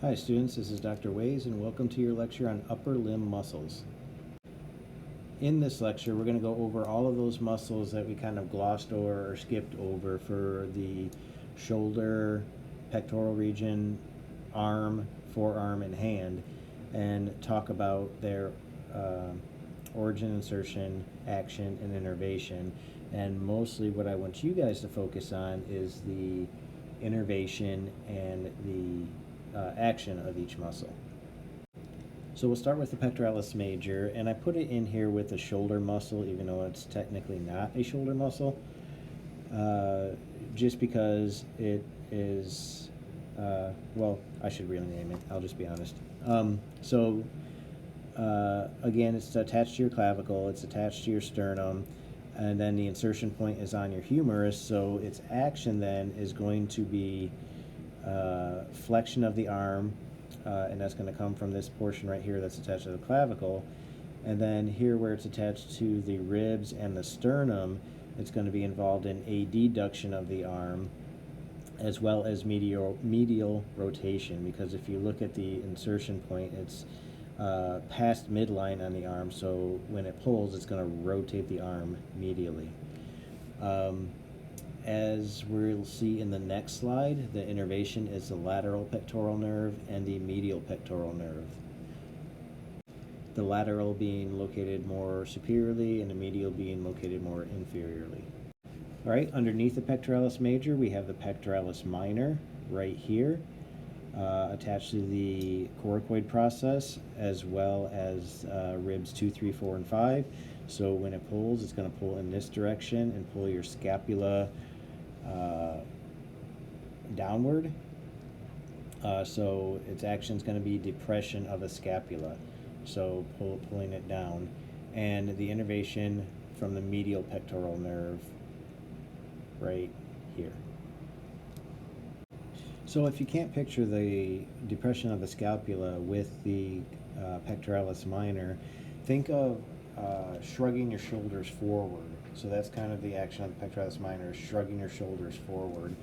Hi students, this is Dr. Ways and welcome to your lecture on upper limb muscles. In this lecture we're going to go over all of those muscles that we kind of glossed over or skipped over for the shoulder, pectoral region, arm, forearm, and hand, and talk about their origin, insertion, action, and innervation. And mostly what I want you guys to focus on is the innervation and the action of each muscle. So we'll start with the pectoralis major, and I put it in here with the shoulder muscle, even though it's technically not a shoulder muscle, just because it is, well, I should really name it, I'll just be honest. Again, it's attached to your clavicle, it's attached to your sternum, and then the insertion point is on your humerus, so its action then is going to be flexion of the arm, and that's going to come from this portion right here that's attached to the clavicle. And then here where it's attached to the ribs and the sternum, it's going to be involved in adduction of the arm as well as medial rotation, because if you look at the insertion point, it's past midline on the arm, so when it pulls it's going to rotate the arm medially. As we'll see in the next slide, the innervation is the lateral pectoral nerve and the medial pectoral nerve. The lateral being located more superiorly and the medial being located more inferiorly. All right, underneath the pectoralis major, we have the pectoralis minor right here, attached to the coracoid process as well as ribs 2, 3, 4, and 5. So when it pulls, it's going to pull in this direction and pull your scapula downward. So its action is going to be depression of the scapula, so pulling it down, and the innervation from the medial pectoral nerve right here. So if you can't picture the depression of the scapula with the pectoralis minor, think of shrugging your shoulders forward. So that's kind of the action of the pectoralis minor, shrugging your shoulders forward.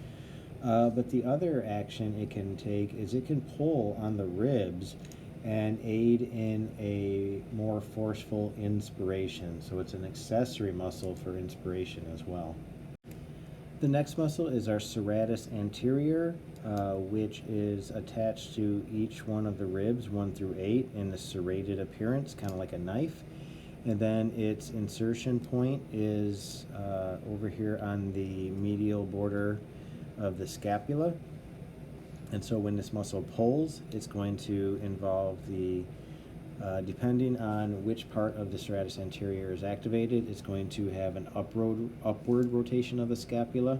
But the other action it can take is it can pull on the ribs and aid in a more forceful inspiration. So it's an accessory muscle for inspiration as well. The next muscle is our serratus anterior, which is attached to each one of the ribs 1 through 8 in a serrated appearance, kind of like a knife. And then its insertion point is over here on the medial border of the scapula. And so when this muscle pulls, it's going to involve the, depending on which part of the serratus anterior is activated, it's going to have an upward rotation of the scapula,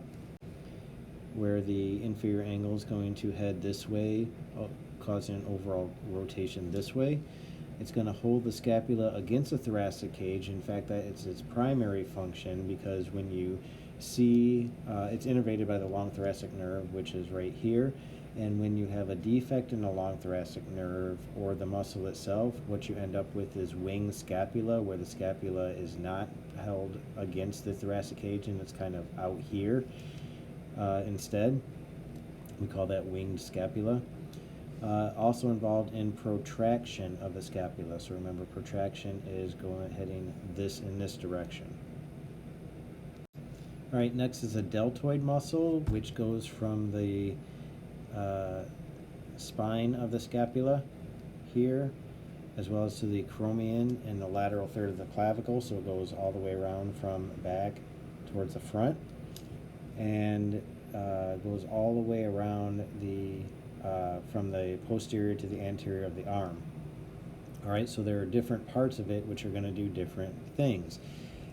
where the inferior angle is going to head this way, causing an overall rotation this way. It's going to hold the scapula against the thoracic cage. In fact, it's its primary function, because when you see, it's innervated by the long thoracic nerve, which is right here. And when you have a defect in the long thoracic nerve or the muscle itself, what you end up with is winged scapula, where the scapula is not held against the thoracic cage and it's kind of out here instead. We call that winged scapula. Also involved in protraction of the scapula. So remember, protraction is heading in this direction. All right, next is a deltoid muscle, which goes from the spine of the scapula here, as well as to the acromion and the lateral third of the clavicle. So it goes all the way around from back towards the front, and goes all the way around from the posterior to the anterior of the arm. All right, so there are different parts of it which are going to do different things.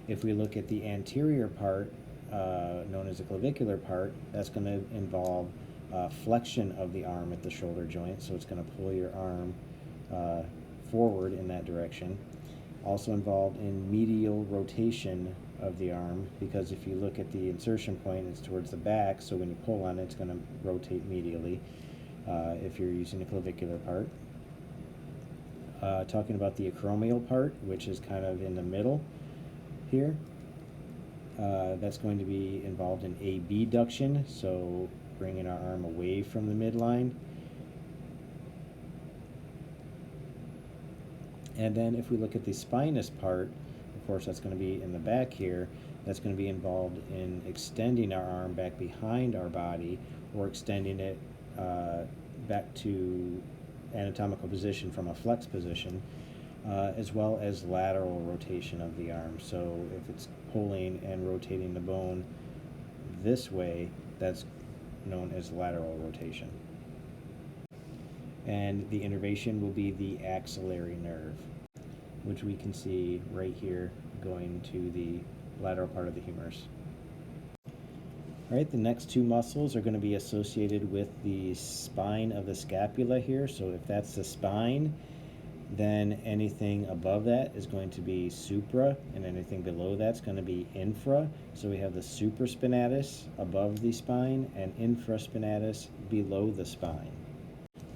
If we look at the anterior part, known as the clavicular part, that's going to involve flexion of the arm at the shoulder joint, so it's going to pull your arm forward in that direction. Also involved in medial rotation of the arm, because if you look at the insertion point, it's towards the back, so when you pull on it, it's going to rotate medially. If you're using the clavicular part. Talking about the acromial part, which is kind of in the middle here, that's going to be involved in abduction, so bringing our arm away from the midline. And then if we look at the spinous part, of course that's going to be in the back here, that's going to be involved in extending our arm back behind our body, or extending it back to anatomical position from a flex position, as well as lateral rotation of the arm. So if it's pulling and rotating the bone this way, that's known as lateral rotation. And the innervation will be the axillary nerve, which we can see right here going to the lateral part of the humerus. All right, the next two muscles are going to be associated with the spine of the scapula here. So if that's the spine, then anything above that is going to be supra, and anything below that's going to be infra. So we have the supraspinatus above the spine and infraspinatus below the spine.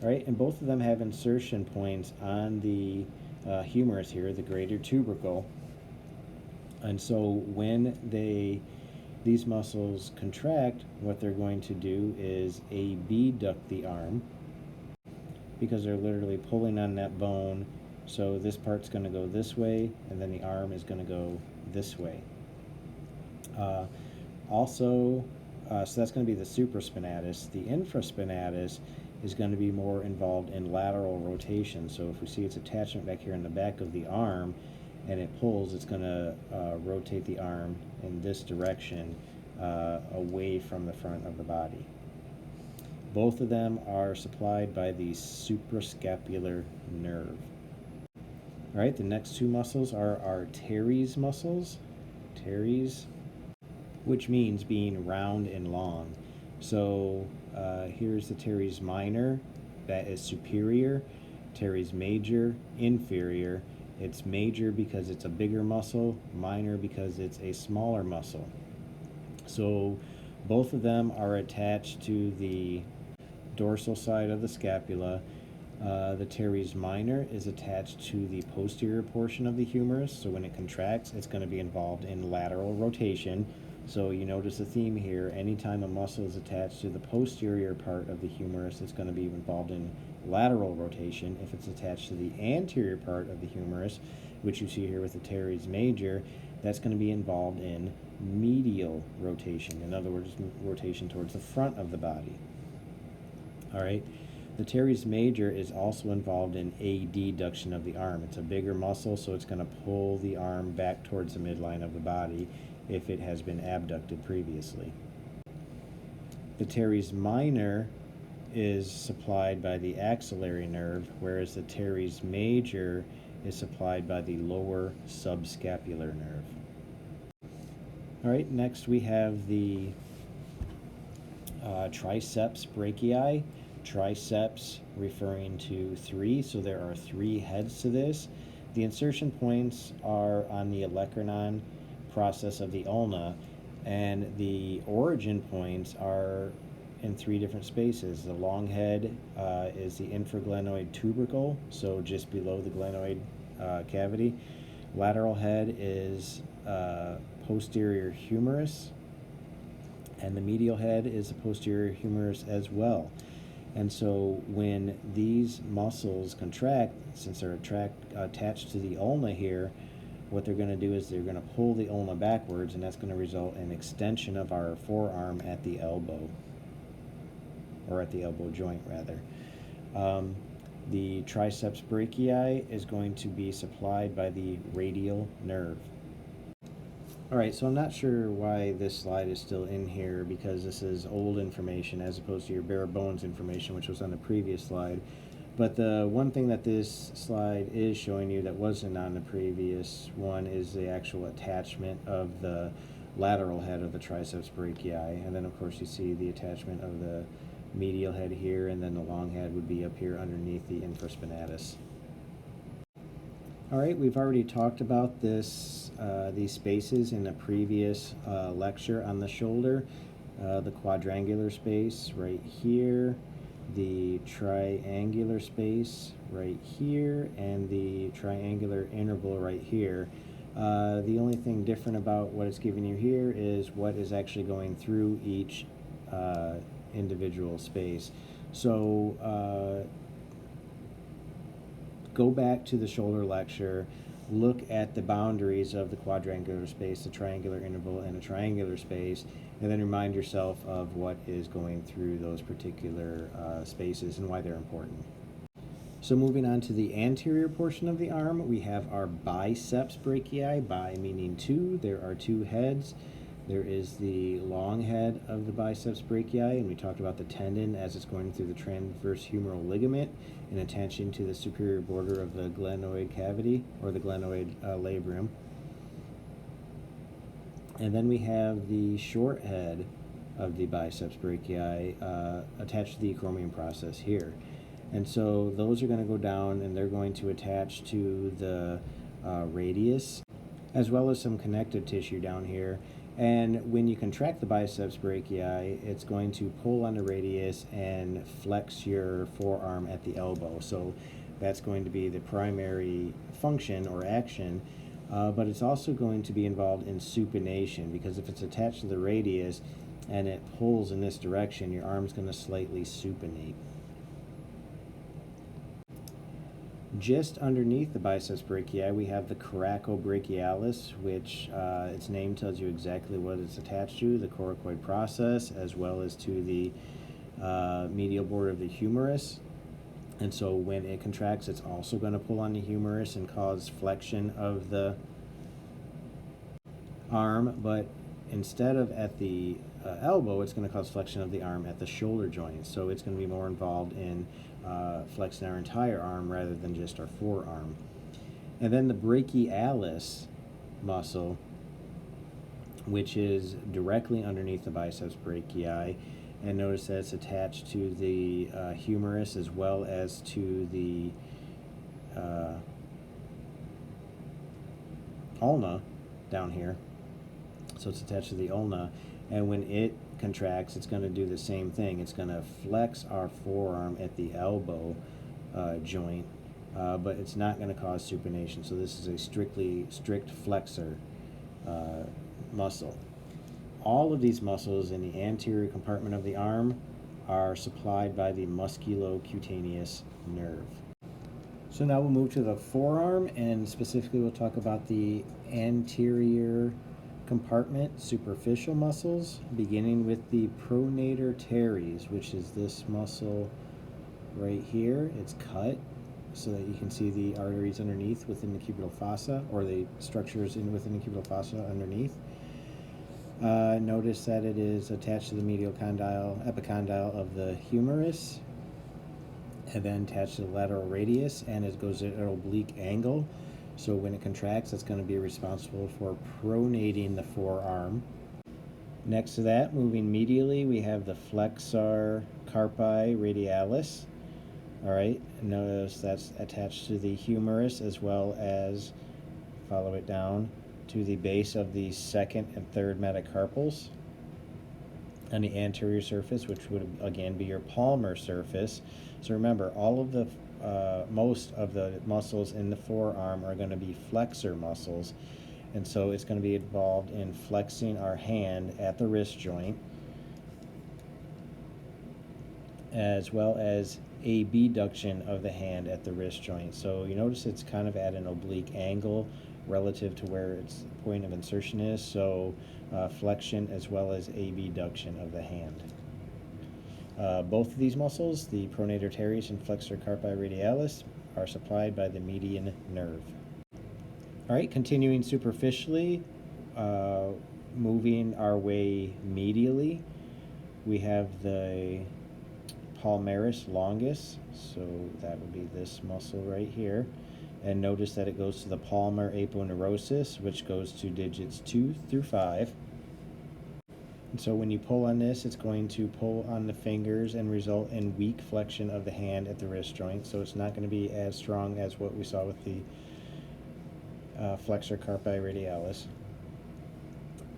All right, and both of them have insertion points on the humerus here, the greater tubercle. And so when these muscles contract, what they're going to do is abduct the arm, because they're literally pulling on that bone. So this part's going to go this way, and then the arm is going to go this way. So that's going to be the supraspinatus. The infraspinatus is going to be more involved in lateral rotation. So if we see its attachment back here in the back of the arm, and it pulls, it's going to rotate the arm in this direction away from the front of the body. Both of them are supplied by the suprascapular nerve. All right, the next two muscles are our teres muscles. Teres, which means being round and long. So here's the teres minor, that is superior. Teres major, inferior. It's major because it's a bigger muscle, minor because it's a smaller muscle. So both of them are attached to the dorsal side of the scapula. The teres minor is attached to the posterior portion of the humerus, so when it contracts, it's going to be involved in lateral rotation. So you notice a theme here: anytime a muscle is attached to the posterior part of the humerus, it's going to be involved in lateral rotation. If it's attached to the anterior part of the humerus, which you see here with the teres major, that's going to be involved in medial rotation. In other words, rotation towards the front of the body. All right. The teres major is also involved in adduction of the arm. It's a bigger muscle, so it's going to pull the arm back towards the midline of the body if it has been abducted previously. The teres minor is supplied by the axillary nerve, whereas the teres major is supplied by the lower subscapular nerve. All right, next we have the triceps brachii. Triceps referring to 3, so there are 3 heads to this. The insertion points are on the olecranon process of the ulna, and the origin points are in 3 different spaces. The long head is the infraglenoid tubercle, so just below the glenoid cavity. Lateral head is posterior humerus, and the medial head is the posterior humerus as well. And so when these muscles contract, since they're attached to the ulna here, what they're going to do is they're going to pull the ulna backwards, and that's going to result in extension of our forearm at the elbow, or at the elbow joint rather. The triceps brachii is going to be supplied by the radial nerve. All right, so I'm not sure why this slide is still in here, because this is old information as opposed to your bare bones information, which was on the previous slide. But the one thing that this slide is showing you that wasn't on the previous one is the actual attachment of the lateral head of the triceps brachii. And then, of course, you see the attachment of the medial head here, and then the long head would be up here underneath the infraspinatus. All right, we've already talked about these spaces in a previous lecture on the shoulder. The quadrangular space right here, the triangular space right here, and the triangular interval right here. The only thing different about what it's giving you here is what is actually going through each individual space. So go back to the shoulder lecture, look at the boundaries of the quadrangular space, the triangular interval, and the triangular space, and then remind yourself of what is going through those particular spaces and why they're important. So moving on to the anterior portion of the arm, we have our biceps brachii, bi meaning two. There are two heads. There is the long head of the biceps brachii, and we talked about the tendon as it's going through the transverse humeral ligament and attaching to the superior border of the glenoid cavity, or the glenoid labrum. And then we have the short head of the biceps brachii attached to the acromion process here. And so those are going to go down and they're going to attach to the radius, as well as some connective tissue down here. And when you contract the biceps brachii, it's going to pull on the radius and flex your forearm at the elbow. So that's going to be the primary function or action. But it's also going to be involved in supination, because if it's attached to the radius and it pulls in this direction, your arm's going to slightly supinate. Just underneath the biceps brachii, we have the coracobrachialis, which its name tells you exactly what it's attached to, the coracoid process, as well as to the medial border of the humerus. And so when it contracts, it's also going to pull on the humerus and cause flexion of the arm, but instead of at the elbow, it's going to cause flexion of the arm at the shoulder joint. So it's going to be more involved in flexing our entire arm rather than just our forearm. And then the brachialis muscle, which is directly underneath the biceps brachii, and notice that it's attached to the humerus as well as to the ulna down here. So it's attached to the ulna, and when it contracts, it's going to do the same thing. It's going to flex our forearm at the elbow joint, but it's not going to cause supination. So this is a strict flexor muscle. All of these muscles in the anterior compartment of the arm are supplied by the musculocutaneous nerve. So now we'll move to the forearm, and specifically we'll talk about the anterior compartment superficial muscles, beginning with the pronator teres, which is this muscle right here. It's cut so that you can see the arteries underneath within the cubital fossa, or the structures within the cubital fossa underneath. Notice that it is attached to the medial epicondyle of the humerus, and then attached to the lateral radius, and it goes at an oblique angle. So when it contracts, it's going to be responsible for pronating the forearm. Next to that, moving medially, we have the flexor carpi radialis. All right, notice that's attached to the humerus, as well as, follow it down, to the base of the second and third metacarpals on the anterior surface, which would again be your palmar surface. So remember, all of the most of the muscles in the forearm are going to be flexor muscles, and so it's going to be involved in flexing our hand at the wrist joint, as well as abduction of the hand at the wrist joint. So you notice it's kind of at an oblique angle relative to where its point of insertion is, so flexion as well as abduction of the hand. Both of these muscles, the pronator teres and flexor carpi radialis, are supplied by the median nerve. All right, continuing superficially, moving our way medially, we have the palmaris longus, so that would be this muscle right here. And notice that it goes to the palmar aponeurosis, which goes to digits 2 through 5. And so when you pull on this, it's going to pull on the fingers and result in weak flexion of the hand at the wrist joint. So it's not going to be as strong as what we saw with the flexor carpi radialis.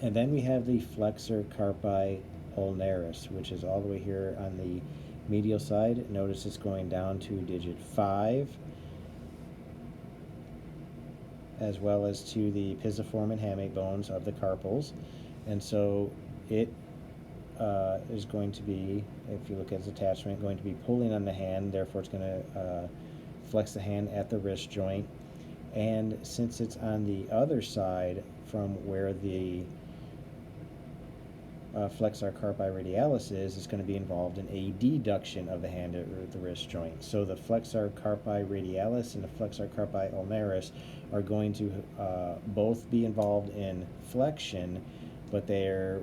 And then we have the flexor carpi ulnaris, which is all the way here on the medial side. Notice it's going down to digit 5, as well as to the pisiform and hamate bones of the carpals. And so it is going to be, if you look at its attachment, going to be pulling on the hand, therefore it's going to flex the hand at the wrist joint. And since it's on the other side from where the flexor carpi radialis is, it's going to be involved in a deduction of the hand at the wrist joint. So the flexor carpi radialis and the flexor carpi ulnaris are going to both be involved in flexion, but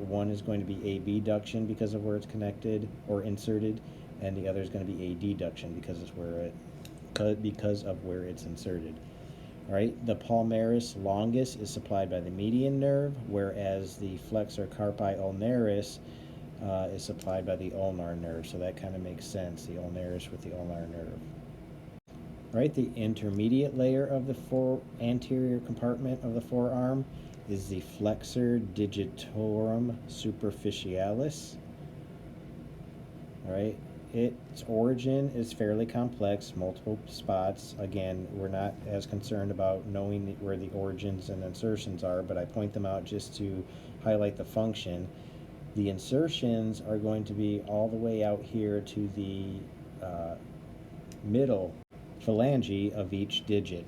one is going to be abduction because of where it's connected or inserted, and the other is going to be a deduction because of where it's inserted. All right, the palmaris longus is supplied by the median nerve, whereas the flexor carpi ulnaris is supplied by the ulnar nerve. So that kind of makes sense, the ulnaris with the ulnar nerve. All right, the intermediate layer of the anterior compartment of the forearm is the flexor digitorum superficialis. All right, its origin is fairly complex, multiple spots. Again, we're not as concerned about knowing where the origins and insertions are, but I point them out just to highlight the function. The insertions are going to be all the way out here to the middle phalange of each digit.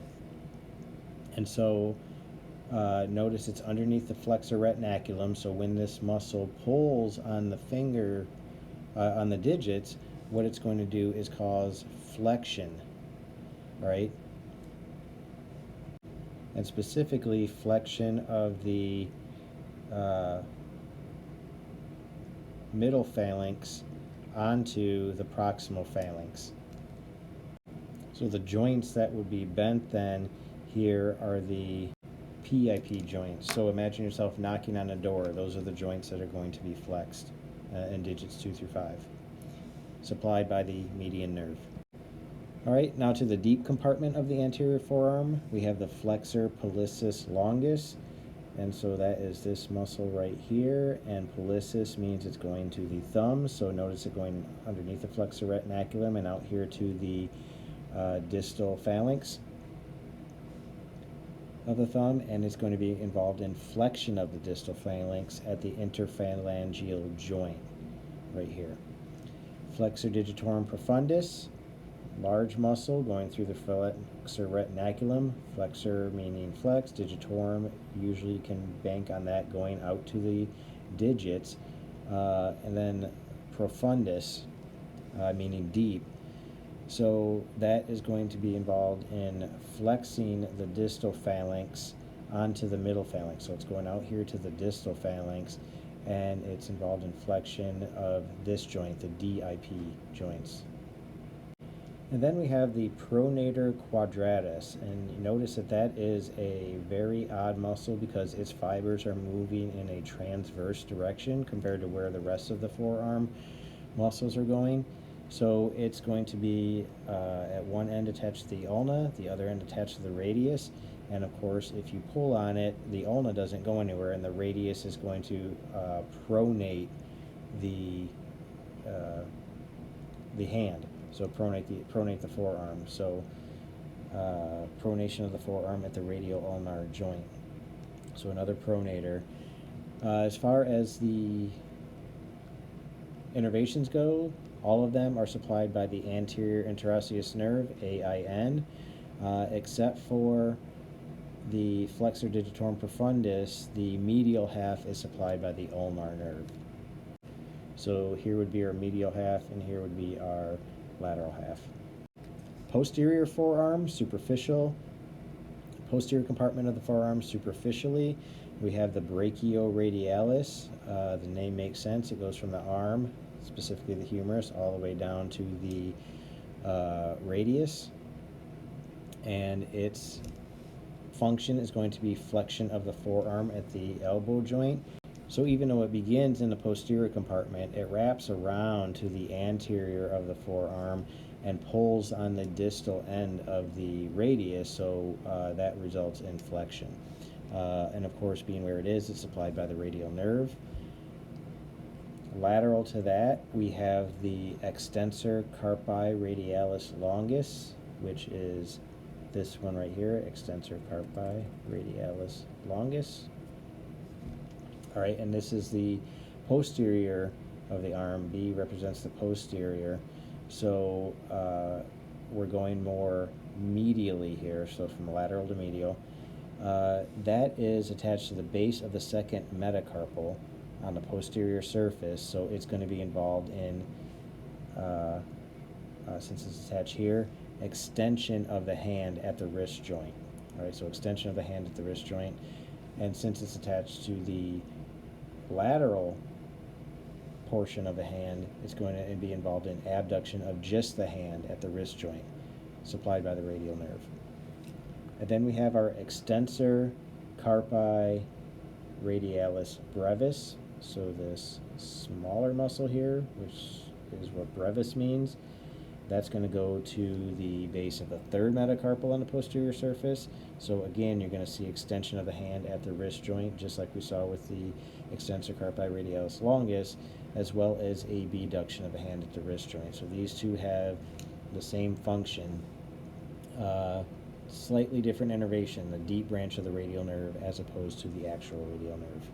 And so notice it's underneath the flexor retinaculum, so when this muscle pulls on the finger, on the digits, what it's going to do is cause flexion, right? And specifically flexion of the middle phalanx onto the proximal phalanx. So the joints that would be bent then here are the PIP joints. So imagine yourself knocking on a door. Those are the joints that are going to be flexed in digits 2 through 5, supplied by the median nerve. All right, now to the deep compartment of the anterior forearm, we have the flexor pollicis longus, and so that is this muscle right here, and pollicis means it's going to the thumb, so notice it going underneath the flexor retinaculum and out here to the distal phalanx of the thumb, and it's going to be involved in flexion of the distal phalanx at the interphalangeal joint right here. Flexor digitorum profundus, large muscle going through the flexor retinaculum. Flexor meaning flex, digitorum usually can bank on that going out to the digits, and then profundus meaning deep. So that is going to be involved in flexing the distal phalanx onto the middle phalanx. So it's going out here to the distal phalanx, and it's involved in flexion of this joint, the DIP joints. And then we have the pronator quadratus, and you notice that that is a very odd muscle because its fibers are moving in a transverse direction compared to where the rest of the forearm muscles are going. So it's going to be at one end attached to the ulna, the other end attached to the radius, and of course if you pull on it, the ulna doesn't go anywhere, and the radius is going to pronate the hand. So pronate the forearm. So pronation of the forearm at the radial ulnar joint. So another pronator. As far as the innervations go, all of them are supplied by the anterior interosseous nerve, AIN, except for the flexor digitorum profundus. The medial half is supplied by the ulnar nerve. So here would be our medial half, and here would be our lateral half. Posterior forearm, superficial. Posterior compartment of the forearm, superficially, we have the brachioradialis. The name makes sense. It goes from the arm, specifically the humerus, all the way down to the radius, and its function is going to be flexion of the forearm at the elbow joint. So even though it begins in the posterior compartment, it wraps around to the anterior of the forearm and pulls on the distal end of the radius, so that results in flexion. And of course, being where it is, it's supplied by the radial nerve. Lateral to that, we have the extensor carpi radialis longus, which is this one right here, extensor carpi radialis longus. All right, and this is the posterior of the arm. B represents the posterior. So we're going more medially here, so from lateral to medial. That is attached to the base of the second metacarpal on the posterior surface, so it's going to be involved in, since it's attached here, extension of the hand at the wrist joint. All right, so extension of the hand at the wrist joint, and since it's attached to the lateral portion of the hand, it's going to be involved in abduction of just the hand at the wrist joint, supplied by the radial nerve. And then we have our extensor carpi radialis brevis, so this smaller muscle here, which is what brevis means, that's going to go to the base of the third metacarpal on the posterior surface. So again, you're going to see extension of the hand at the wrist joint, just like we saw with the extensor carpi radialis longus, as well as abduction of the hand at the wrist joint. So these two have the same function, slightly different innervation, the deep branch of the radial nerve as opposed to the actual radial nerve.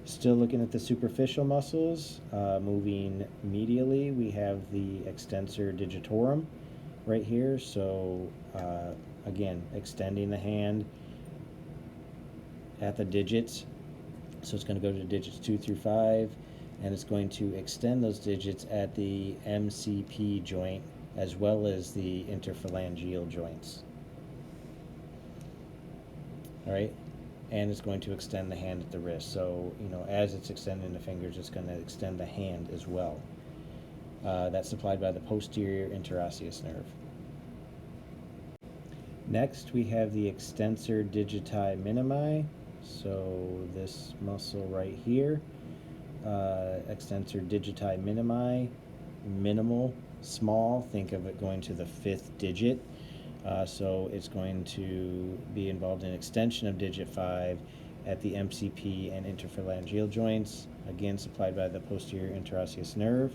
Still looking at the superficial muscles, moving medially, we have the extensor digitorum right here. So again, extending the hand at the digits. So it's going to go to digits 2 through 5, and it's going to extend those digits at the MCP joint as well as the interphalangeal joints. All right. And it's going to extend the hand at the wrist. So, as it's extending the fingers, it's going to extend the hand as well. That's supplied by the posterior interosseous nerve. Next, we have the extensor digiti minimi. So this muscle right here, extensor digiti minimi, minimal, small. Think of it going to the 5th digit. So it's going to be involved in extension of digit 5 at the MCP and interphalangeal joints, again supplied by the posterior interosseous nerve.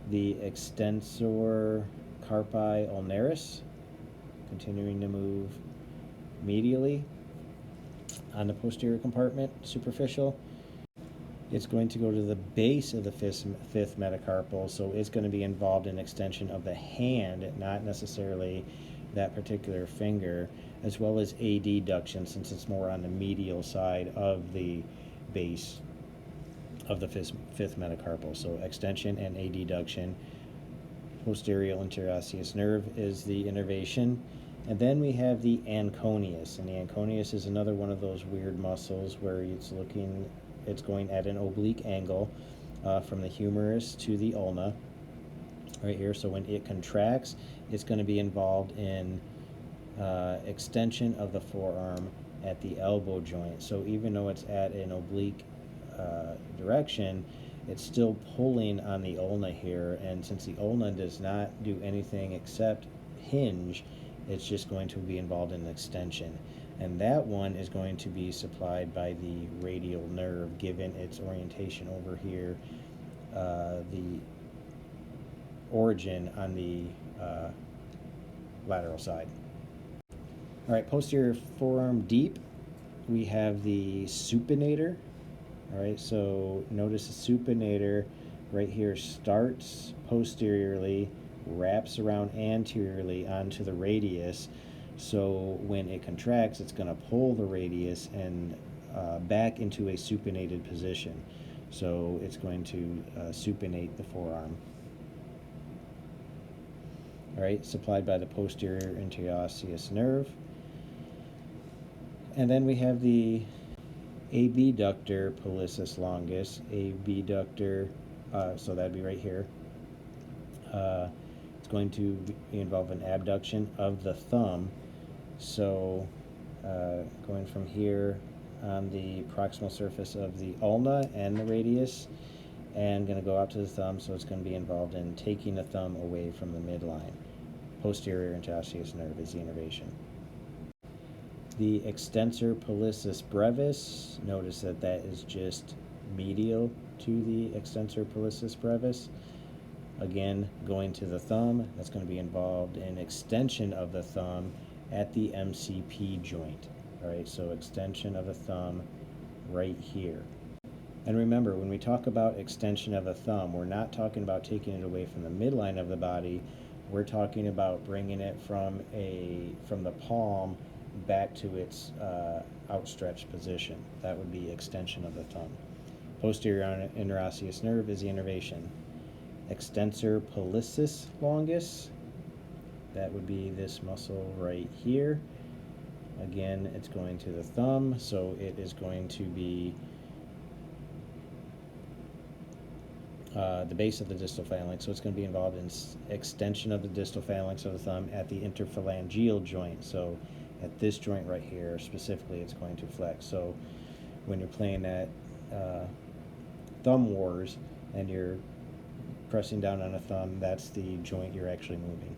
The extensor carpi ulnaris, continuing to move medially on the posterior compartment, superficial. It's going to go to the base of the fifth metacarpal, so it's going to be involved in extension of the hand, not necessarily that particular finger, as well as adduction, since it's more on the medial side of the base of the fifth metacarpal. So extension and adduction. Posterior interosseous nerve is the innervation. And then we have the anconeus, and the anconeus is another one of those weird muscles where it's going at an oblique angle from the humerus to the ulna right here. So when it contracts, it's going to be involved in extension of the forearm at the elbow joint. So even though it's at an oblique direction, it's still pulling on the ulna here, and since the ulna does not do anything except hinge, it's just going to be involved in extension. And that one is going to be supplied by the radial nerve, given its orientation over here, the origin on the lateral side. All right, posterior forearm deep, we have the supinator. All right, so notice the supinator right here starts posteriorly, wraps around anteriorly onto the radius. So when it contracts, it's going to pull the radius and back into a supinated position. So it's going to supinate the forearm. All right, supplied by the posterior interosseous nerve. And then we have the abductor pollicis longus. Abductor, so that'd be right here. It's going to involve an abduction of the thumb. So going from here on the proximal surface of the ulna and the radius, and going to go out to the thumb, so it's going to be involved in taking the thumb away from the midline. Posterior interosseous nerve is the innervation. The extensor pollicis brevis, notice that that is just medial to the extensor pollicis brevis. Again, going to the thumb, that's going to be involved in extension of the thumb at the MCP joint. All right, so extension of the thumb right here. And remember, when we talk about extension of the thumb, we're not talking about taking it away from the midline of the body. We're talking about bringing it from the palm back to its outstretched position. That would be extension of the thumb. Posterior interosseous nerve is the innervation. Extensor pollicis longus, that would be this muscle right here. Again, it's going to the thumb, so it is going to be the base of the distal phalanx, so it's going to be involved in extension of the distal phalanx of the thumb at the interphalangeal joint. So at this joint right here, specifically, it's going to flex. So when you're playing that thumb wars and you're pressing down on a thumb, that's the joint you're actually moving.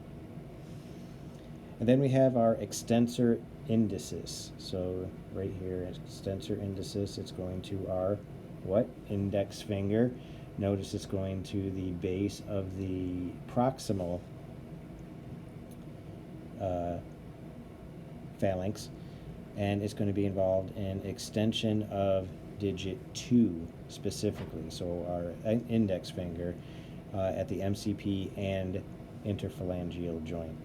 And then we have our extensor indicis. So right here, extensor indicis, it's going to our what? Index finger. Notice it's going to the base of the proximal phalanx, and it's going to be involved in extension of digit 2 specifically, so our index finger at the MCP and interphalangeal joint.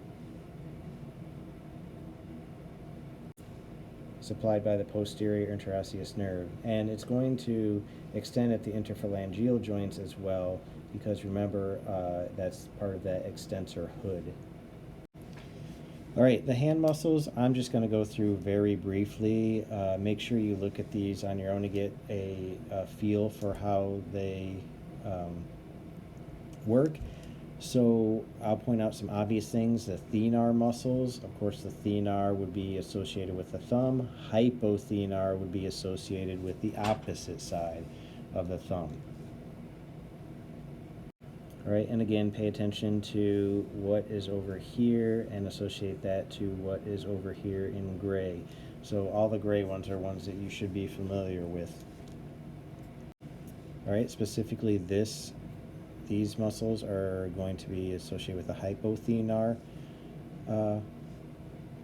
Supplied by the posterior interosseous nerve, and it's going to extend at the interphalangeal joints as well, because remember that's part of that extensor hood. All right, the hand muscles I'm just going to go through very briefly. Make sure you look at these on your own to get a feel for how they work. So I'll point out some obvious things. The thenar muscles, of course, the thenar would be associated with the thumb. Hypothenar would be associated with the opposite side of the thumb. All right, and again, pay attention to what is over here and associate that to what is over here in gray. So all the gray ones are ones that you should be familiar with. All right, specifically these muscles are going to be associated with the hypothenar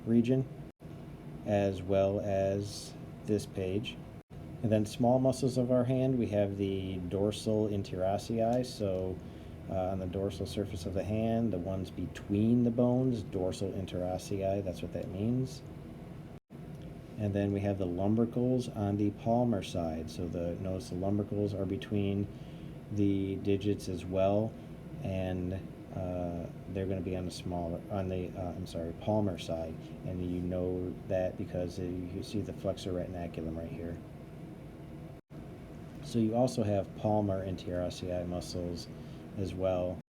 region, as well as this page. And then small muscles of our hand, we have the dorsal interossei, so on the dorsal surface of the hand, the ones between the bones, dorsal interossei, that's what that means. And then we have the lumbricals on the palmar side, so notice the lumbricals are between the digits as well, and they're going to be on the palmar side, and you know that because you see the flexor retinaculum right here. So you also have palmar interossei muscles as well.